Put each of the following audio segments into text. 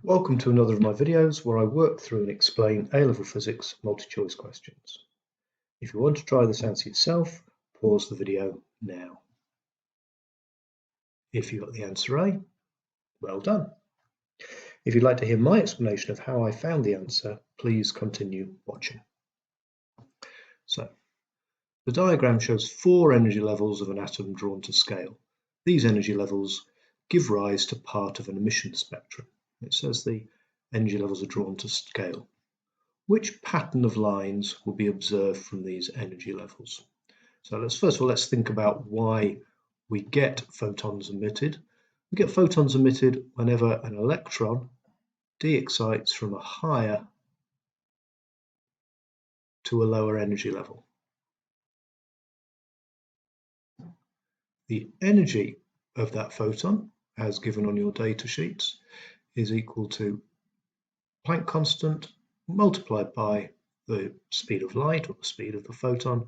Welcome to another of my videos where I work through and explain A-level physics multi-choice questions. If you want to try this answer yourself, pause the video now. If you got the answer A, well done. If you'd like to hear my explanation of how I found the answer, please continue watching. So, the diagram shows 4 energy levels of an atom drawn to scale. These energy levels give rise to part of an emission spectrum. It says the energy levels are drawn to scale. Which pattern of lines will be observed from these energy levels? So first of all, let's think about why we get photons emitted. We get photons emitted whenever an electron de-excites from a higher to a lower energy level. The energy of that photon, as given on your data sheets, is equal to Planck constant multiplied by the speed of light, or the speed of the photon,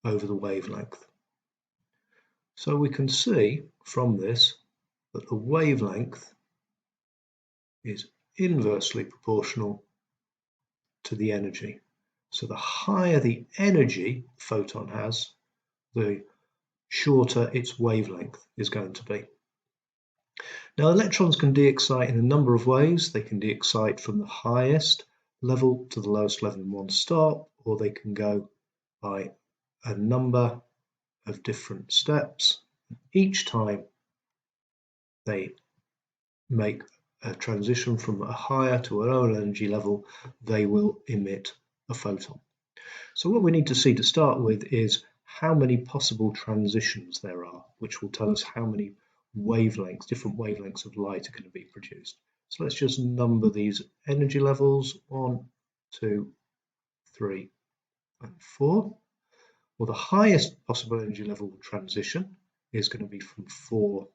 over the wavelength. So we can see from this that the wavelength is inversely proportional to the energy. So the higher the energy the photon has, the shorter its wavelength is going to be. Now, electrons can de-excite in a number of ways. They can de-excite from the highest level to the lowest level in one stop, or they can go by a number of different steps. Each time they make a transition from a higher to a lower energy level, they will emit a photon. So what we need to see to start with is how many possible transitions there are, which will tell us how many wavelengths, different wavelengths of light are going to be produced. So let's just number these energy levels: 1, 2, 3, and 4. Well, the highest possible energy level transition is going to be from 4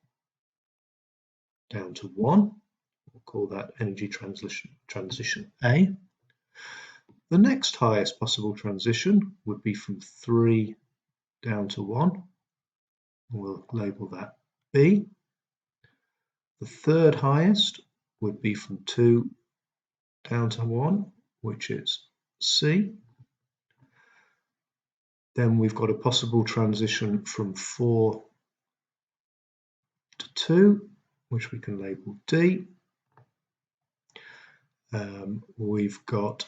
down to 1. We'll call that energy transition A. The next highest possible transition would be from 3 down to 1. We'll label that B. The third highest would be from 2 down to 1, which is C. Then we've got a possible transition from 4 to 2, which we can label D. We've got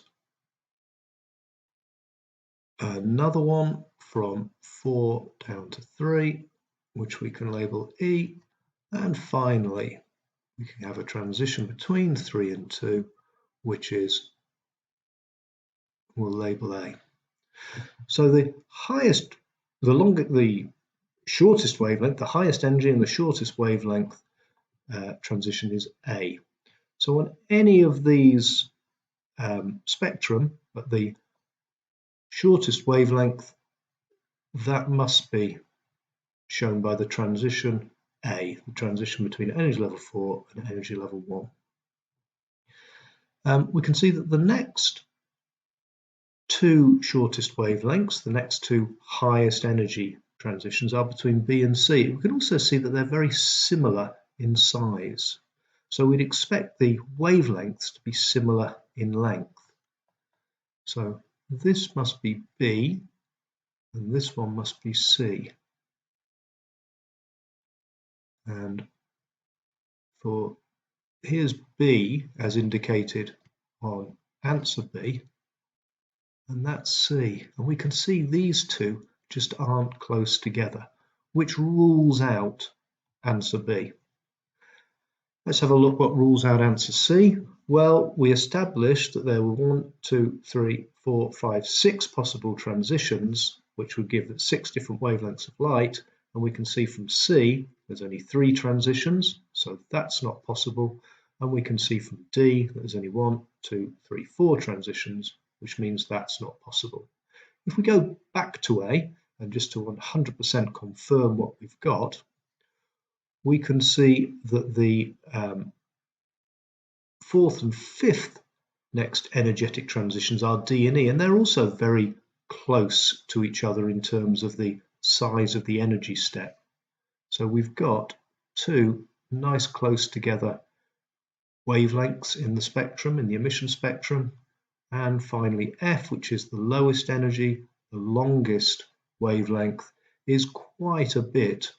another one from 4 down to 3, which we can label E. And finally, we can have a transition between 3 and 2, which is, we'll label A. So the shortest wavelength, the highest energy and the shortest wavelength transition is A. So on any of these spectrum, at the shortest wavelength, that must be shown by the transition A, the transition between energy level 4 and energy level 1. We can see that the next 2 shortest wavelengths, the next 2 highest energy transitions, are between B and C. We can also see that they're very similar in size. So we'd expect the wavelengths to be similar in length. So this must be B, and this one must be C. And here's B as indicated on answer B, and that's C. And we can see these two just aren't close together, which rules out answer B. Let's have a look what rules out answer C. Well, we established that there were 6 possible transitions, which would give 6 different wavelengths of light. And we can see from C, there's only 3 transitions, so that's not possible. And we can see from D, there's only 1, 2, 3, 4 transitions, which means that's not possible. If we go back to A, and just to 100% confirm what we've got, we can see that the 4th and 5th next energetic transitions are D and E, and they're also very close to each other in terms of the size of the energy step. So we've got 2 nice close together wavelengths in the spectrum, in the emission spectrum. And finally F, which is the lowest energy, the longest wavelength, is quite a bit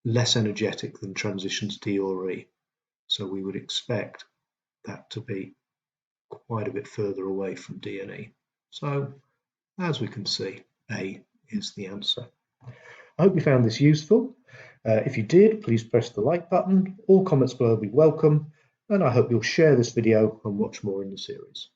less energetic than transitions D or E. So we would expect that to be quite a bit further away from D and E. So as we can see, A is the answer. I hope you found this useful. If you did, please press the like button. All comments below will be welcome, and I hope you'll share this video and watch more in the series.